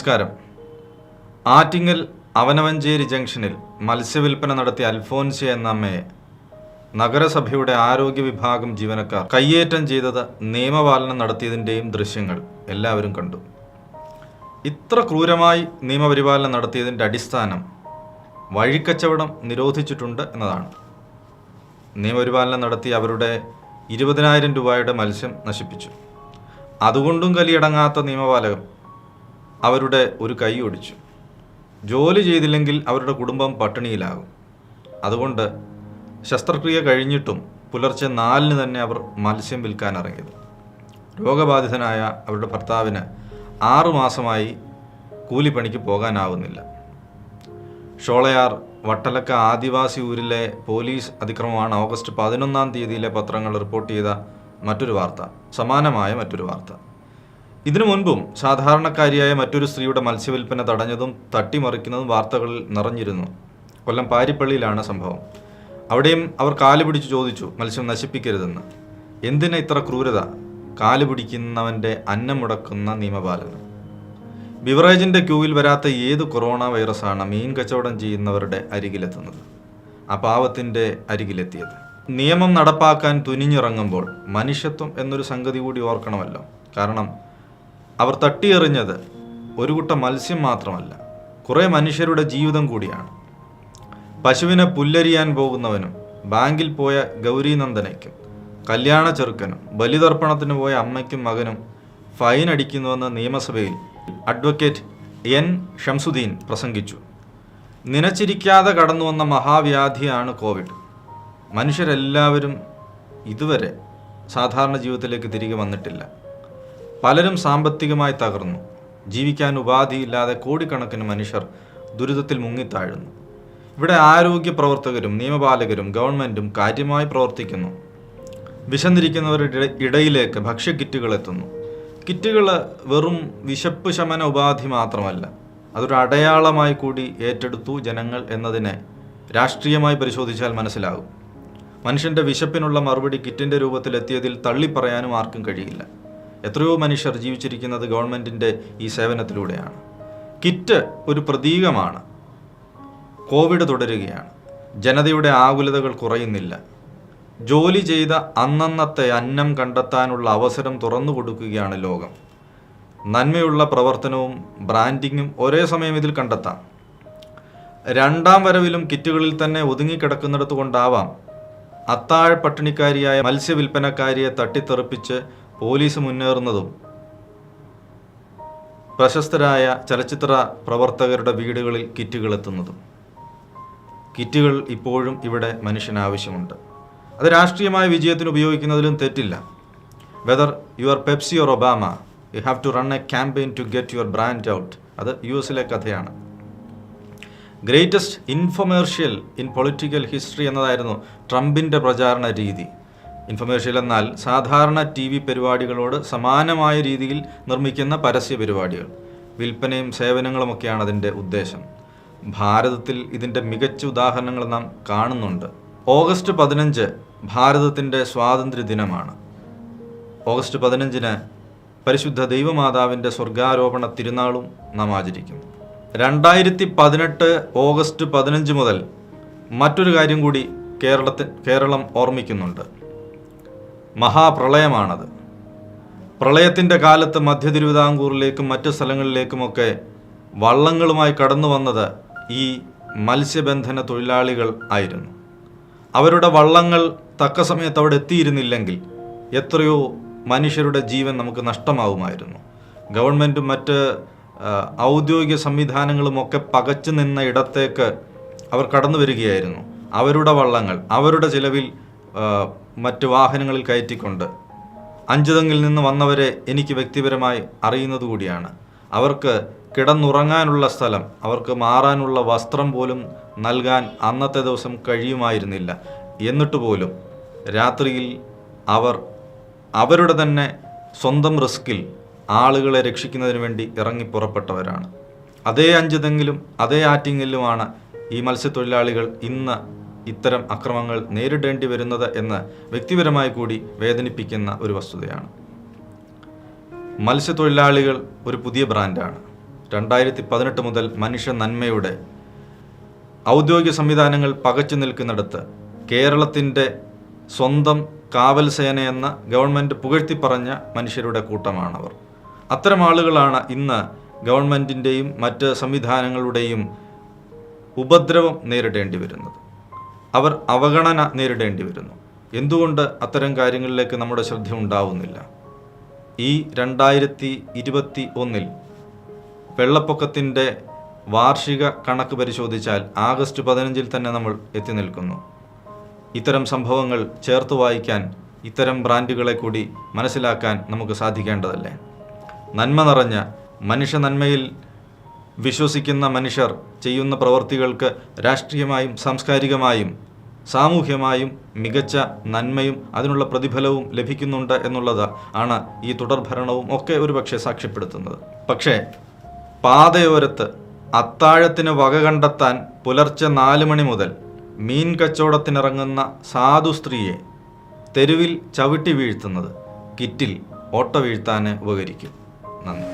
നമസ്കാരം. ആറ്റിങ്ങൽ അവനവഞ്ചേരി ജംഗ്ഷനിൽ മത്സ്യവില്പന നടത്തിയ അൽഫോൻസി എന്ന അമ്മയെ നഗരസഭയുടെ ആരോഗ്യ വിഭാഗം ജീവനക്കാർ കയ്യേറ്റം ചെയ്തത് നിയമപാലനം നടത്തിയതിൻ്റെയും ദൃശ്യങ്ങൾ എല്ലാവരും കണ്ടു. ഇത്ര ക്രൂരമായി നിയമപരിപാലനം നടത്തിയതിൻ്റെ അടിസ്ഥാനം വഴിക്കച്ചവടം നിരോധിച്ചിട്ടുണ്ട് എന്നതാണ്. നിയമപരിപാലനം നടത്തി അവരുടെ 20,000 രൂപയുടെ മത്സ്യം നശിപ്പിച്ചു. അതുകൊണ്ടും കലിയടങ്ങാത്ത നിയമപാലകർ അവരുടെ ഒരു കൈ ഒടിച്ചു. ജോലി ചെയ്തില്ലെങ്കിൽ അവരുടെ കുടുംബം പട്ടിണിയിലാകും. അതുകൊണ്ട് ശസ്ത്രക്രിയ കഴിഞ്ഞിട്ടും പുലർച്ചെ 4-ന് തന്നെ അവർ മത്സ്യം വിൽക്കാൻ ഇറങ്ങിയത്. രോഗബാധിതനായ അവരുടെ ഭർത്താവിന് 6 മാസമായി കൂലിപ്പണിക്ക് പോകാനാവുന്നില്ല. ഷോളയാർ വട്ടലക്ക ആദിവാസി ഊരിലെ പോലീസ് അതിക്രമമാണ് ഓഗസ്റ്റ് 11-ാം തീയതിയിലെ പത്രങ്ങൾ റിപ്പോർട്ട് ചെയ്ത മറ്റൊരു വാർത്ത, സമാനമായ മറ്റൊരു വാർത്ത. ഇതിനു മുൻപും സാധാരണക്കാരിയായ മറ്റൊരു സ്ത്രീയുടെ മത്സ്യവില്പന തടഞ്ഞതും തട്ടിമറിക്കുന്നതും വാർത്തകളിൽ നിറഞ്ഞിരുന്നു. കൊല്ലം പാരിപ്പള്ളിയിലാണ് സംഭവം. അവിടെയും അവർ കാല് പിടിച്ച് ചോദിച്ചു മത്സ്യം നശിപ്പിക്കരുതെന്ന്. എന്തിനാ ഇത്ര ക്രൂരത? കാല് പിടിക്കുന്നവൻ്റെ അന്നം മുടക്കുന്ന നിയമപാലനം. ബിവറേജിൻ്റെ ക്യൂവിൽ വരാത്ത ഏത് കൊറോണ വൈറസാണ് മീൻ കച്ചവടം ചെയ്യുന്നവരുടെ അരികിലെത്തുന്നത്? ആ പാവത്തിൻ്റെ അരികിലെത്തിയത്. നിയമം നടപ്പാക്കാൻ തുനിഞ്ഞിറങ്ങുമ്പോൾ മനുഷ്യത്വം എന്നൊരു സംഗതി കൂടി ഓർക്കണമല്ലോ. കാരണം അവർ തട്ടിയെറിഞ്ഞത് ഒരു കുട്ട മത്സ്യം മാത്രമല്ല, കുറേ മനുഷ്യരുടെ ജീവിതം കൂടിയാണ്. പശുവിനെ പുല്ലരിയാൻ പോകുന്നവനും, ബാങ്കിൽ പോയ ഗൗരീനന്ദനയ്ക്കും, കല്യാണ ചെറുക്കനും, ബലിതർപ്പണത്തിന് പോയ അമ്മയ്ക്കും മകനും ഫൈൻ അടിക്കുന്നുവെന്ന് നിയമസഭയിൽ അഡ്വക്കേറ്റ് എൻ ഷംസുദ്ദീൻ പ്രസംഗിച്ചു. നനച്ചിരിക്കാതെ കടന്നു വന്ന മഹാവ്യാധിയാണ് കോവിഡ്. മനുഷ്യരെല്ലാവരും ഇതുവരെ സാധാരണ ജീവിതത്തിലേക്ക് തിരികെ വന്നിട്ടില്ല. പലരും സാമ്പത്തികമായി തകർന്നു. ജീവിക്കാൻ ഉപാധിയില്ലാതെ കോടിക്കണക്കിന് മനുഷ്യർ ദുരിതത്തിൽ മുങ്ങിത്താഴുന്നു. ഇവിടെ ആരോഗ്യ പ്രവർത്തകരും നിയമപാലകരും ഗവൺമെൻറ്റും കാര്യമായി പ്രവർത്തിക്കുന്നു. വിശന്നിരിക്കുന്നവരുടെ ഇടയിലേക്ക് ഭക്ഷ്യക്കിറ്റുകൾ എത്തുന്നു. കിറ്റുകൾ വെറും വിശപ്പ് ശമന ഉപാധി മാത്രമല്ല, അതൊരു അടയാളമായി കൂടി ഏറ്റെടുത്തു ജനങ്ങൾ എന്നതിനെ രാഷ്ട്രീയമായി പരിശോധിച്ചാൽ മനസ്സിലാകും. മനുഷ്യൻ്റെ വിശപ്പിനുള്ള മറുപടി കിറ്റിൻ്റെ രൂപത്തിലെത്തിയതിൽ തള്ളിപ്പറയാനും ആർക്കും കഴിയില്ല. എത്രയോ മനുഷ്യർ ജീവിച്ചിരിക്കുന്നത് ഗവൺമെൻറ്റിൻ്റെ ഈ സേവനത്തിലൂടെയാണ്. കിറ്റ് ഒരു പ്രതീകമാണ്. കോവിഡ് തുടരുകയാണ്. ജനതയുടെ ആകുലതകൾ കുറയുന്നില്ല. ജോലി ചെയ്ത അന്നന്നത്തെ അന്നം കണ്ടെത്താനുള്ള അവസരം തുറന്നു കൊടുക്കുകയാണ് ലോകം. നന്മയുള്ള പ്രവർത്തനവും ബ്രാൻഡിങ്ങും ഒരേ സമയം ഇതിൽ കണ്ടെത്താം. 2ാം വരവിലും കിറ്റുകളിൽ തന്നെ ഒതുങ്ങിക്കിടക്കുന്നിടത്തു കൊണ്ടാവാം അത്താഴ പട്ടിണിക്കാരിയായ മത്സ്യവില്പനക്കാരിയെ തട്ടിത്തെറിപ്പിച്ച് പോലീസ് മുന്നേറുന്നതും പ്രശസ്തരായ ചലച്ചിത്ര പ്രവർത്തകരുടെ വീടുകളിൽ കിറ്റുകൾ എത്തുന്നതും. കിറ്റുകൾ ഇപ്പോഴും ഇവിടെ മനുഷ്യനാവശ്യമുണ്ട്. അത് രാഷ്ട്രീയമായ വിജയത്തിന് ഉപയോഗിക്കുന്നതിലും തെറ്റില്ല. Whether you are Pepsi or Obama, you have to run a campaign to get your brand out. അത് US-ലെ കഥയാണ്. Greatest infomercial in political history എന്നതായിരുന്നു ട്രംപിൻ്റെ പ്രചാരണ രീതി. ഇൻഫൊമേർഷ്യൽ എന്നാൽ സാധാരണ TV പരിപാടികളോട് സമാനമായ രീതിയിൽ നിർമ്മിക്കുന്ന പരസ്യ പരിപാടികൾ. വിൽപ്പനയും സേവനങ്ങളുമൊക്കെയാണ് അതിൻ്റെ ഉദ്ദേശം. ഭാരതത്തിൽ ഇതിൻ്റെ മികച്ച ഉദാഹരണങ്ങൾ നാം കാണുന്നുണ്ട്. ഓഗസ്റ്റ് 15 ഭാരതത്തിൻ്റെ സ്വാതന്ത്ര്യ ദിനമാണ്. ഓഗസ്റ്റ് 15-ന് പരിശുദ്ധ ദൈവമാതാവിൻ്റെ സ്വർഗാരോപണ തിരുനാളും നാം ആചരിക്കുന്നു. 2018 ഓഗസ്റ്റ് 15 മുതൽ മറ്റൊരു കാര്യം കൂടി കേരളം ഓർമ്മിക്കുന്നുണ്ട്. മഹാപ്രളയമാണത്. പ്രളയത്തിൻ്റെ കാലത്ത് മധ്യ തിരുവിതാംകൂറിലേക്കും മറ്റു സ്ഥലങ്ങളിലേക്കുമൊക്കെ വള്ളങ്ങളുമായി കടന്നു വന്നത് ഈ മത്സ്യബന്ധന തൊഴിലാളികൾ ആയിരുന്നു. അവരുടെ വള്ളങ്ങൾ തക്ക സമയത്ത് അവിടെ എത്തിയിരുന്നില്ലെങ്കിൽ എത്രയോ മനുഷ്യരുടെ ജീവൻ നമുക്ക് നഷ്ടമാവുമായിരുന്നു. ഗവൺമെൻറ്റും മറ്റ് ഔദ്യോഗിക സംവിധാനങ്ങളുമൊക്കെ പകച്ചു നിന്ന ഇടത്തേക്ക് അവർ കടന്നു വരികയായിരുന്നു. അവരുടെ വള്ളങ്ങൾ അവരുടെ ചിലവിൽ മറ്റ് വാഹനങ്ങളിൽ കയറ്റിക്കൊണ്ട്. അഞ്ചുതെങ്ങിൽ നിന്ന് വന്നവരെ എനിക്ക് വ്യക്തിപരമായി അറിയുന്നത് കൂടിയാണ്. അവർക്ക് കിടന്നുറങ്ങാനുള്ള സ്ഥലം, അവർക്ക് മാറാനുള്ള വസ്ത്രം പോലും നൽകാൻ അന്നത്തെ ദിവസം കഴിയുമായിരുന്നില്ല. എന്നിട്ട് പോലും രാത്രിയിൽ അവർ അവരുടെ തന്നെ സ്വന്തം റിസ്കിൽ ആളുകളെ രക്ഷിക്കുന്നതിന് വേണ്ടി ഇറങ്ങി പുറപ്പെട്ടവരാണ്. അതേ അഞ്ചുതെങ്ങിലും അതേ ആറ്റിങ്ങലിലുമാണ് ഈ മത്സ്യത്തൊഴിലാളികൾ ഇന്ന് ഇത്തരം അക്രമങ്ങൾ നേരിടേണ്ടി വരുന്നത് എന്ന് വ്യക്തിപരമായി കൂടി വേദനിപ്പിക്കുന്ന ഒരു വസ്തുതയാണ്. മത്സ്യത്തൊഴിലാളികൾ ഒരു പുതിയ ബ്രാൻഡാണ്. 2018 മുതൽ മനുഷ്യ നന്മയുടെ ഔദ്യോഗിക സംവിധാനങ്ങൾ പകച്ചു നിൽക്കുന്നിടത്ത് കേരളത്തിൻ്റെ സ്വന്തം കാവൽ സേനയെന്ന ഗവൺമെൻറ് പുകഴ്ത്തി പറഞ്ഞ മനുഷ്യരുടെ കൂട്ടമാണവർ. അത്തരം ആളുകളാണ് ഇന്ന് ഗവൺമെൻറ്റിൻ്റെയും മറ്റ് സംവിധാനങ്ങളുടെയും ഉപദ്രവം നേരിടേണ്ടി വരുന്നത്. അവർ അവഗണന നേരിടേണ്ടി വരുന്നു. എന്തുകൊണ്ട് അത്തരം കാര്യങ്ങളിലേക്ക് നമ്മുടെ ശ്രദ്ധ ഉണ്ടാവുന്നില്ല? ഈ 2021 വെള്ളപ്പൊക്കത്തിൻ്റെ വാർഷിക കണക്ക് പരിശോധിച്ചാൽ ആഗസ്റ്റ് 15 തന്നെ നമ്മൾ എത്തി നിൽക്കുന്നു. ഇത്തരം സംഭവങ്ങൾ ചേർത്ത് വായിക്കാൻ, ഇത്തരം ബ്രാൻഡുകളെ കൂടി മനസ്സിലാക്കാൻ നമുക്ക് സാധിക്കേണ്ടതല്ലേ? നന്മ നിറഞ്ഞ മനുഷ്യ നന്മയിൽ വിശ്വസിക്കുന്ന മനുഷ്യർ ചെയ്യുന്ന പ്രവൃത്തികൾക്ക് രാഷ്ട്രീയമായും സാംസ്കാരികമായും സാമൂഹ്യമായും മികച്ച നന്മയും അതിനുള്ള പ്രതിഫലവും ലഭിക്കുന്നുണ്ട് എന്നുള്ളത് ആണ് ഈ തുടർഭരണവും ഒക്കെ ഒരുപക്ഷെ സാക്ഷ്യപ്പെടുത്തുന്നത്. പക്ഷേ പാതയോരത്ത് അത്താഴത്തിന് വക കണ്ടെത്താൻ പുലർച്ചെ 4 മണി മുതൽ മീൻ കച്ചവടത്തിനിറങ്ങുന്ന സാധു സ്ത്രീയെ തെരുവിൽ ചവിട്ടി വീഴ്ത്തുന്നത് കിറ്റിൽ ഓട്ട വീഴ്ത്താൻ ഉപകരിക്കും. നന്ദി.